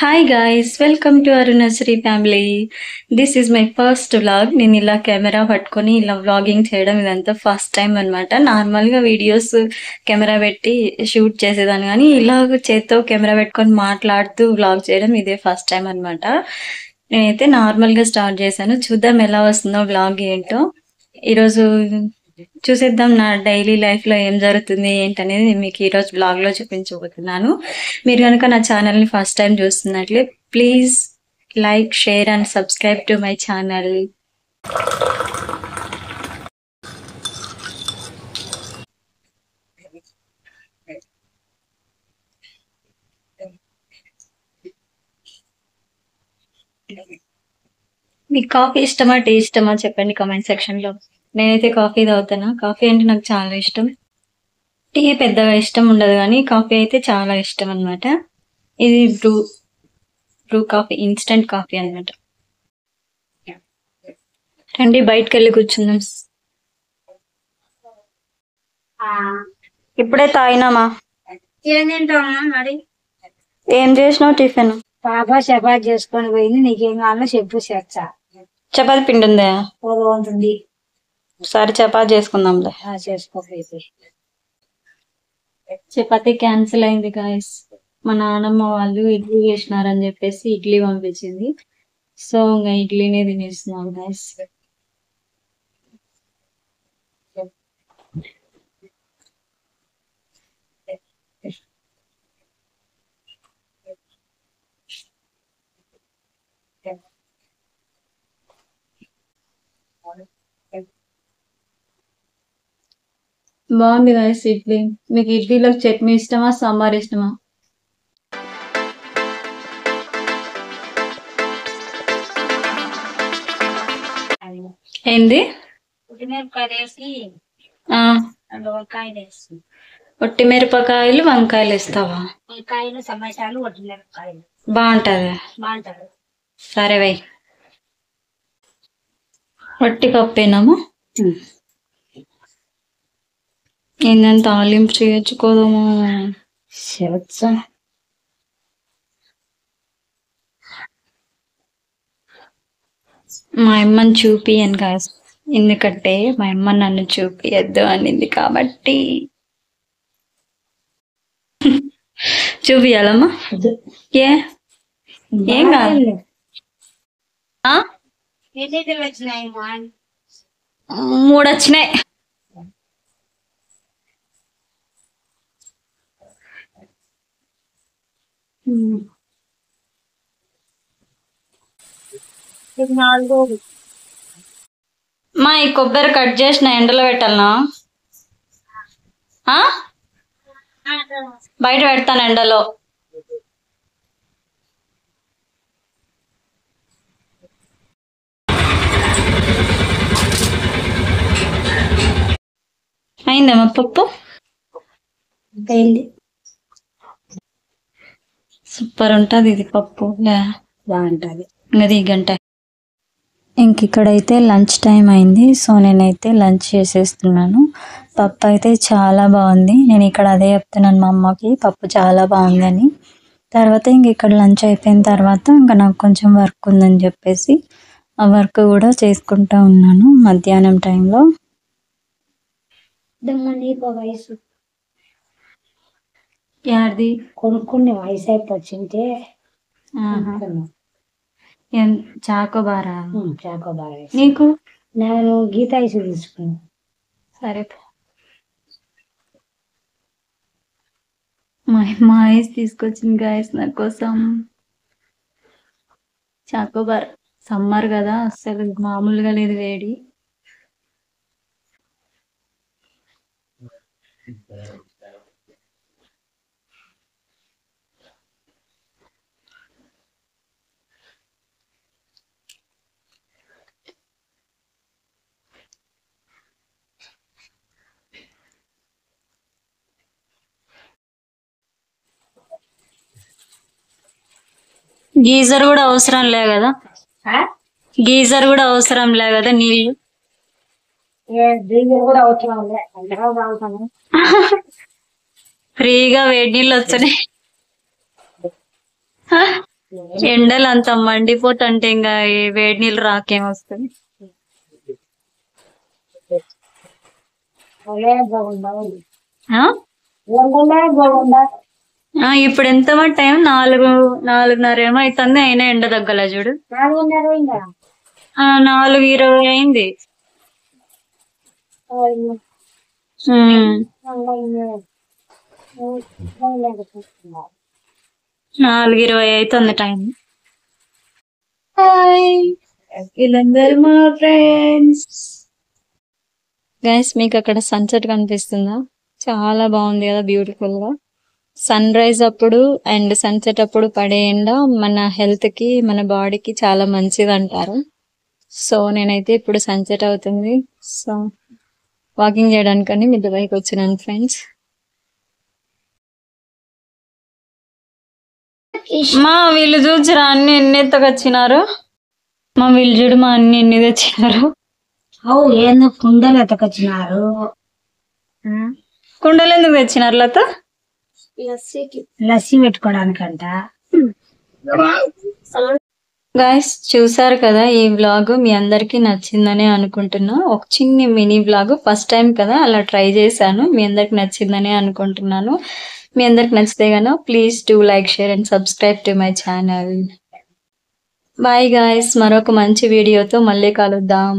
Hi guys, welcome to Arunasri family. This is my first vlog. నేను ఇలా camera పట్టుకొని ఇలా వ్లాగింగ్ చేయడం ఇదంతా ఫస్ట్ టైం అనమాట. నార్మల్గా వీడియోస్ కెమెరా పెట్టి షూట్ చేసేదాన్ని, కానీ ఇలాగ చేత్తో కెమెరా పెట్టుకొని మాట్లాడుతూ వ్లాగ్ చేయడం ఇదే ఫస్ట్ టైం అనమాట. నేనైతే నార్మల్గా స్టార్ట్ చేశాను, చూద్దాం ఎలా వస్తుందో వ్లాగ్ ఏంటో. ఈరోజు చూసేద్దాం నా డైలీ లైఫ్లో ఏం జరుగుతుంది ఏంటనేది నేను మీకు ఈరోజు బ్లాగ్లో చూపించబోతున్నాను. మీరు కనుక నా ఛానల్ని ఫస్ట్ టైం చూస్తున్నట్లే please like, share and subscribe to my channel. మీకు కాఫీ ఇష్టమా, టీ ఇష్టమా చెప్పండి కామెంట్ సెక్షన్లో. నేనైతే కాఫీ తాగుతాను. కాఫీ అంటే నాకు చాలా ఇష్టం. టీ పెద్దగా ఇష్టం ఉండదు, కానీ కాఫీ అయితే చాలా ఇష్టం అనమాట. ఇది బ్రూ కాఫీ, ఇన్స్టెంట్ కాఫీ అనమాట. రండి బయటకు వెళ్ళి కూర్చుందాం. ఇప్పుడే తాగినామా? ఏం తింటామా మరి? ఏం చేసినావు టిఫిన్? పాప చపాతి చేసుకొని పోయింది. నీకేం కావాలో చెప్పు చేస్తా. చపాతి పిండి ఉందా? ఉంటుంది. సరే చపాతి చేసుకుందాంలే. చేసుకోకపోతే చపాతి క్యాన్సిల్ అయింది గాయస్. మా నాన్నమ్మ వాళ్ళు ఇడ్లీ చేసినారని చెప్పేసి ఇడ్లీ పంపించింది. సో ఇంకా ఇడ్లీనే తినేస్తున్నాం గాయస్. బాగుంది గాయస్ ఇడ్లీ. మీకు ఇడ్లీలో చట్నీ ఇష్టమా, సాంబార్ ఇష్టమా? ఏంది? ఉల్లిమిరపకాయలు వేసి ఆ, వంకాయలు వేసి, ఒట్టి మిరపకాయలు వంకాయలు ఇస్తావా? వంకాయలు టమాటాలు ఉల్లిమిరపకాయలు బాగుంటది. బాగుంటారు. సరే వై. వట్టి పప్పేనామా? ఏంటంటే తాలింపు చేర్చుకోదాము. చేయొచ్చా? మా అమ్మని చూపియను కాదు, ఎందుకంటే మా అమ్మ నన్ను చూపియద్దు అనింది కాబట్టి. చూపియాలమ్మా? ఏ ఏం కాదు. ఆ? ఎన్ని వచ్చినాయి? 3 వచ్చినాయి. మా ఈ కొబ్బరి కట్ చేసిన ఎండలో పెట్టాలనా? ఆ? బయట పెడతాను ఎండలో. అయిందమ్మా పప్పు? అయింది. సూపర్ ఉంటుంది ఇది పప్పు. బాగుంటది. అది గంట. ఇంక ఇక్కడైతే లంచ్ టైం అయింది. సో నేనైతే లంచ్ చేసేస్తున్నాను. పప్పు అయితే చాలా బాగుంది. నేను ఇక్కడ అదే చెప్తున్నాను మా అమ్మకి, పప్పు చాలా బాగుందని. తర్వాత ఇంక ఇక్కడ లంచ్ అయిపోయిన తర్వాత ఇంకా నాకు కొంచెం వర్క్ ఉందని చెప్పేసి ఆ వర్క్ కూడా చేసుకుంటూ ఉన్నాను మధ్యాహ్నం టైంలో. నీకు వయసు యాడిది? కొనుక్కునే వయసు అయిపోయింటే చాకోబారా? చాకోబార్. నీకు? నేను గీత ఐసు తీసుకున్నాను. సరే మా ఐస్ తీసుకొచ్చింది గాయస్ నా కోసం. చాకోబార్. సమ్మర్ కదా, అస్సలు మామూలుగా లేదు వేడి. గీజర్ కూడా అవసరం లే కదా? గీజర్ కూడా అవసరం లే కదా నీళ్ళు? కూడా అవసరం. ఫ్రీగా వేడి నీళ్ళు వచ్చాయి. ఎండలు అంత మండిపోతుంటే ఇంకా ఈ వేడి నీళ్ళు రాకేం వస్తుంది. ఆ? ఇప్పుడు ఎంత టైం 4:30 ఏమో అవుతుంది, అయినా ఎండ తగ్గల చూడు. 4:20 అయింది. 4:20 అవుతుంది టైం. హాయ్, వీళ్ళందరూ మా ఫ్రెండ్స్. గైస్, మీకు అక్కడ సన్సెట్ కనిపిస్తుందా? చాలా బాగుంది కదా, బ్యూటిఫుల్ గా. సన్ రైజ్ అప్పుడు అండ్ సన్సెట్ అప్పుడు పడే ఎండ మన హెల్త్ కి, మన బాడీకి చాలా మంచిది అంటారు. సో నేనైతే ఇప్పుడు సన్సెట్ అవుతుంది, సో వాకింగ్ చేయడానికని మిద్దె పైకి వచ్చినాను ఫ్రెండ్స్. మా వీళ్ళు చూసిరా అన్ని ఎన్ని ఎత్తకొచ్చినారు. వీళ్ళు చూడు మా అన్ని ఎన్ని తెచ్చినారు. ఏందో కుండలు ఎత్తకొచ్చినారు. కుండలు ఎందుకు తెచ్చినారు లత? లస్సీ పెట్టుకోవడానికంట. గాయస్, చూసారు కదా, ఈ వ్లాగ్ మీ అందరికి నచ్చిందని అనుకుంటున్నా. ఒక చిన్ని మినీ వ్లాగ్, ఫస్ట్ టైం కదా అలా ట్రై చేశాను. మీ అందరికి నచ్చిందని అనుకుంటున్నాను. మీ అందరికి నచ్చితే గాను please do like, share and subscribe to my channel. Bye guys, మరొక మంచి వీడియోతో మళ్ళీ కలుద్దాం.